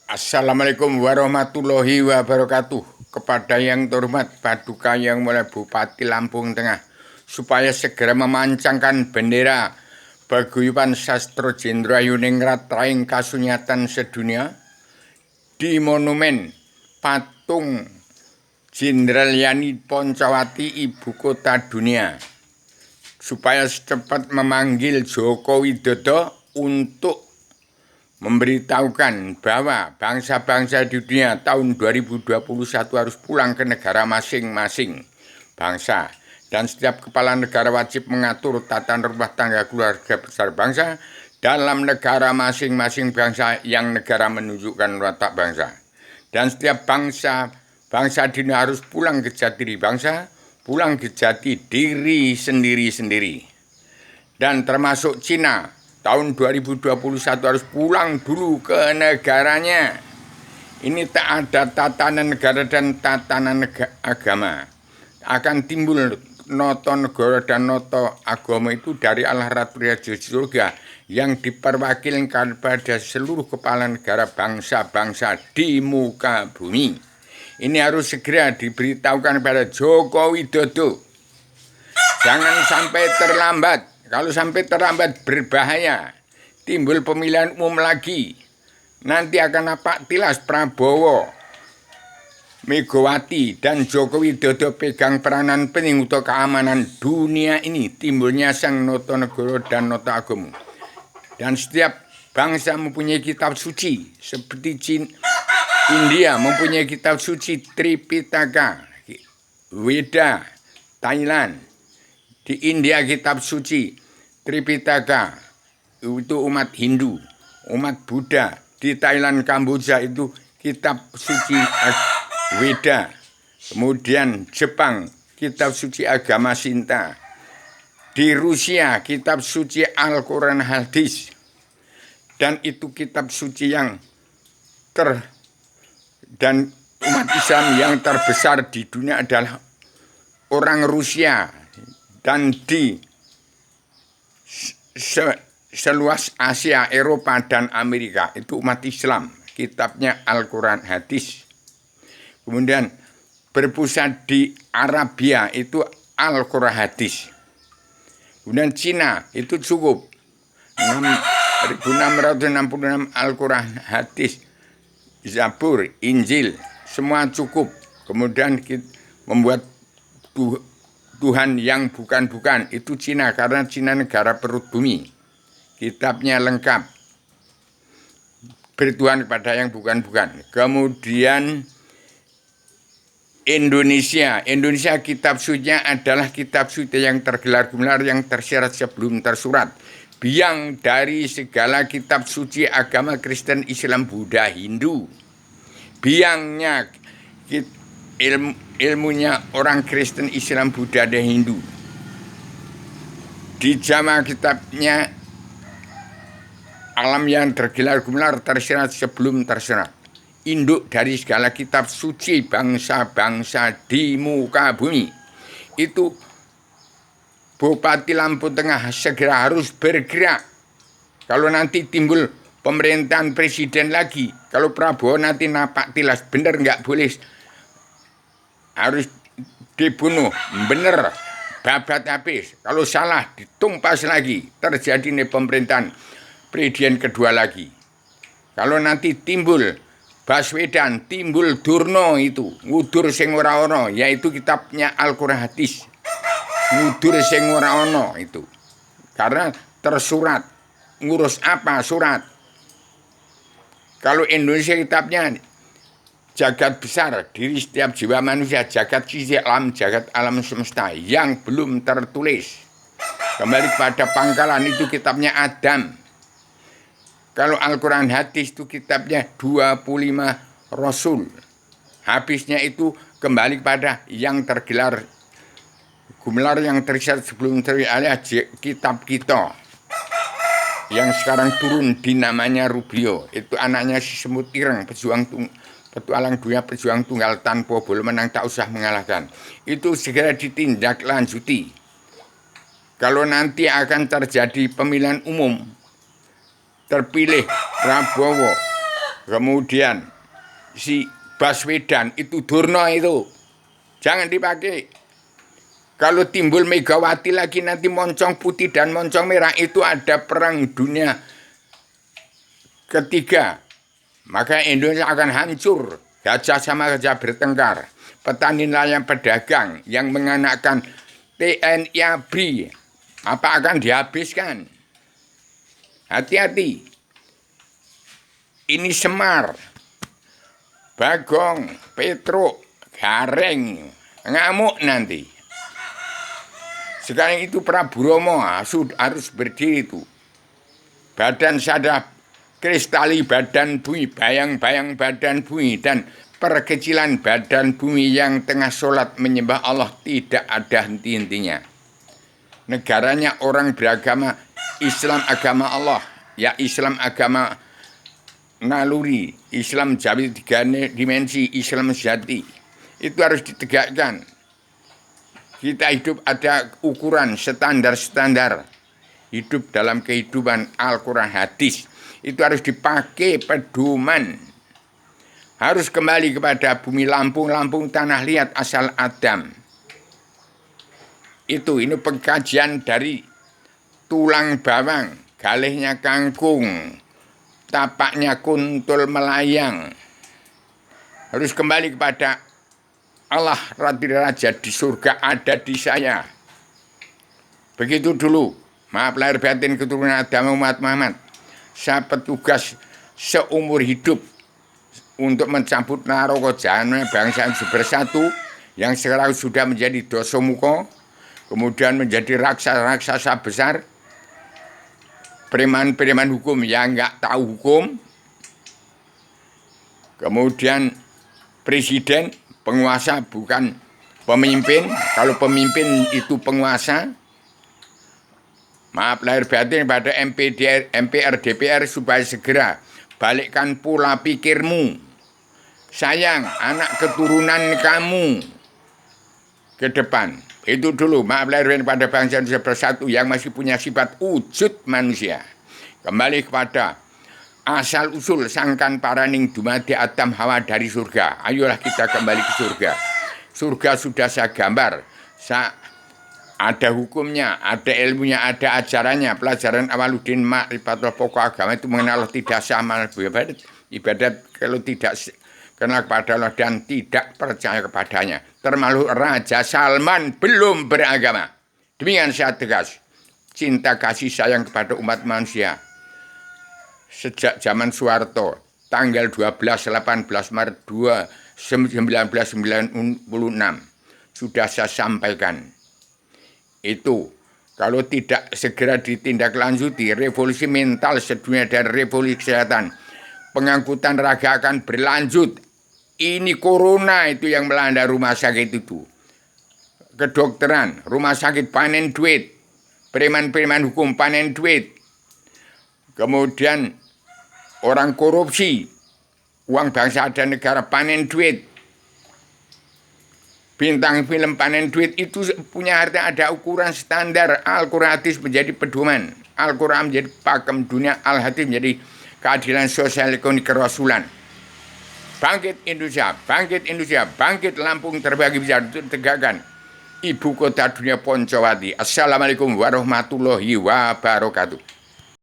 Assalamualaikum warahmatullahi wabarakatuh. Kepada yang terhormat Paduka yang Mulia Bupati Lampung Tengah, supaya segera memancangkan bendera paguyuban Sastro Jenderal Yuningrat Traing Kasunyatan sedunia di monumen patung Jenderal Yani Poncawati Ibu Kota Dunia, supaya secepat memanggil Joko Widodo untuk memberitahukan bahwa bangsa-bangsa di dunia tahun 2021 harus pulang ke negara masing-masing bangsa, dan setiap kepala negara wajib mengatur tata rumah tangga keluarga besar bangsa dalam negara masing-masing bangsa yang negara menunjukkan watak bangsa, dan setiap bangsa di dunia harus pulang ke jati diri bangsa, pulang ke jati diri sendiri-sendiri, dan termasuk Cina tahun 2021 harus pulang dulu ke negaranya. Ini tak ada tatanan negara dan tatanan agama. Akan timbul noto negara dan noto agama itu dari Allah Ratu Raja Surga yang diperwakilkan pada seluruh kepala negara bangsa-bangsa di muka bumi. Ini harus segera diberitahukan pada Joko Widodo. Jangan sampai terlambat. Kalau sampai terlambat berbahaya, timbul pemilihan umum lagi. Nanti akan napak tilas Prabowo, Megawati, dan Joko Widodo pegang peranan penting untuk keamanan dunia ini. Timbulnya sang noto negara dan noto agama. Dan setiap bangsa mempunyai kitab suci, seperti India mempunyai kitab suci Tripitaka, Weda, Thailand. Di India kitab suci Tripitaka itu umat Hindu, umat Buddha. Di Thailand, Kamboja itu kitab suci Weda. Kemudian Jepang kitab suci agama Sinta. Di Rusia kitab suci Al-Quran Hadis. Dan itu kitab suci yang dan umat Islam yang terbesar di dunia adalah orang Rusia. Dan di seluas Asia, Eropa, dan Amerika itu umat Islam, kitabnya Al-Quran Hadis. Kemudian berpusat di Arabia itu Al-Quran Hadis. Kemudian Cina itu cukup 6.666 Al-Quran Hadis, Zabur, Injil, semua cukup. Kemudian kita membuat Tuhan yang bukan-bukan, itu Cina, karena Cina negara perut bumi. Kitabnya lengkap. Bertuhan kepada yang bukan-bukan. Kemudian Indonesia kitab sucinya adalah kitab suci yang tergelar-gelar, yang tersirat sebelum tersurat. Biang dari segala kitab suci agama Kristen, Islam, Buddha, Hindu. Biangnya ilmunya orang Kristen, Islam, Buddha, dan Hindu. Di jama kitabnya alam yang tergelar-gelar tersirat sebelum tersirat. Induk dari segala kitab suci bangsa-bangsa di muka bumi. Itu Bupati Lampung Tengah segera harus bergerak. Kalau nanti timbul pemerintahan presiden lagi, kalau Prabowo nanti napak tilas bener nggak boleh, harus dibunuh, bener, babat habis. Kalau salah, ditumpas lagi. Terjadi nih pemerintahan presiden kedua lagi. Kalau nanti timbul Baswedan, timbul Durno itu, ngudur sing ora ono, yaitu kitabnya Al-Quran Hadis. Ngudur sing ora ono itu. Karena tersurat. Ngurus apa surat? Kalau Indonesia kitabnya jagat besar, diri setiap jiwa manusia, jagat sisi alam, jagat alam semesta yang belum tertulis. Kembali pada pangkalan, itu kitabnya Adam. Kalau Al-Quran Hadis itu kitabnya 25 Rasul. Habisnya itu kembali pada yang tergelar, gemelar yang tersirat sebelum alias kitab kita. Yang sekarang turun di namanya Rubio. Itu anaknya si Semut Ireng, petualang dunia, pejuang tunggal tanpa bola menang, tak usah mengalahkan. Itu segera ditindaklanjuti. Kalau nanti akan terjadi pemilihan umum, terpilih Prabowo, Kemudian si Baswedan itu Durno itu. Jangan dipakai. Kalau timbul Megawati lagi nanti moncong putih dan moncong merah itu ada perang dunia ketiga. Maka Indonesia akan hancur. Gajah sama gajah bertengkar. Petani nelayan pedagang yang menganakkan TNI ABRI. Apa akan dihabiskan? Hati-hati. Ini Semar, Bagong, Petruk, Gareng, ngamuk nanti. Sekarang itu Prabu Romo harus berdiri itu. Badan sadar kristali badan bumi, bayang-bayang badan bumi, dan perkecilan badan bumi yang tengah sholat menyembah Allah tidak ada henti-hentinya. Negaranya orang beragama Islam agama Allah, ya Islam agama naluri, Islam jadi 3 dimensi, Islam sejati. Itu harus ditegakkan. Kita hidup ada ukuran, standar-standar. Hidup dalam kehidupan Al-Quran hadis. Itu harus dipakai pedoman. Harus kembali kepada bumi Lampung tanah liat asal Adam. Ini pengkajian dari tulang bawang, galihnya kangkung, tapaknya kuntul melayang. Harus kembali kepada Allah Raja di surga ada di saya. Begitu dulu. Maaf lahir batin keturunan Adam umat Muhammad. Saya petugas seumur hidup untuk mencabut naraka jahanam bangsa bersatu yang sekarang sudah menjadi dosa muka, kemudian menjadi raksasa besar, preman-preman hukum yang nggak tahu hukum, kemudian presiden, penguasa bukan pemimpin. Kalau pemimpin itu penguasa. Maaf lahir batin pada MPR, DPR supaya segera balikkan pola pikirmu. Sayang anak keturunan kamu ke depan. Itu dulu. Maaf lahir batin pada bangsa Indonesia bersatu yang masih punya sifat wujud manusia. Kembali kepada asal usul sangkan paraning dumadi Adam Hawa dari surga. Ayolah kita kembali ke surga. Surga sudah saya gambar. Ada hukumnya, ada ilmunya, ada ajarannya. Pelajaran Awaludin Ma'rifatul pokok agama itu mengenal Allah tidak sama ibadat kalau tidak kenal kepada Allah dan tidak percaya kepadanya. Termasuk Raja Salman belum beragama. Demikian saya tegas. Cinta kasih sayang kepada umat manusia. Sejak zaman Soeharto, tanggal 12-18 Maret 1996, sudah saya sampaikan. Itu kalau tidak segera ditindaklanjuti, revolusi mental sedunia dan revolusi kesehatan, pengangkutan raga akan berlanjut. Ini corona itu yang melanda rumah sakit itu. Kedokteran, rumah sakit panen duit, preman-preman hukum panen duit. Kemudian orang korupsi, uang bangsa dan negara panen duit. Bintang film panen duit itu punya arti ada ukuran standar. Al-Quran hadis menjadi pedoman. Al-Quran menjadi pakem dunia. Al-hadis menjadi keadilan sosial ekonomi kerasulan. Bangkit Indonesia, bangkit Indonesia, bangkit Lampung terbagi besar untuk tegakkan ibu kota dunia Poncowati. Assalamualaikum warahmatullahi wabarakatuh.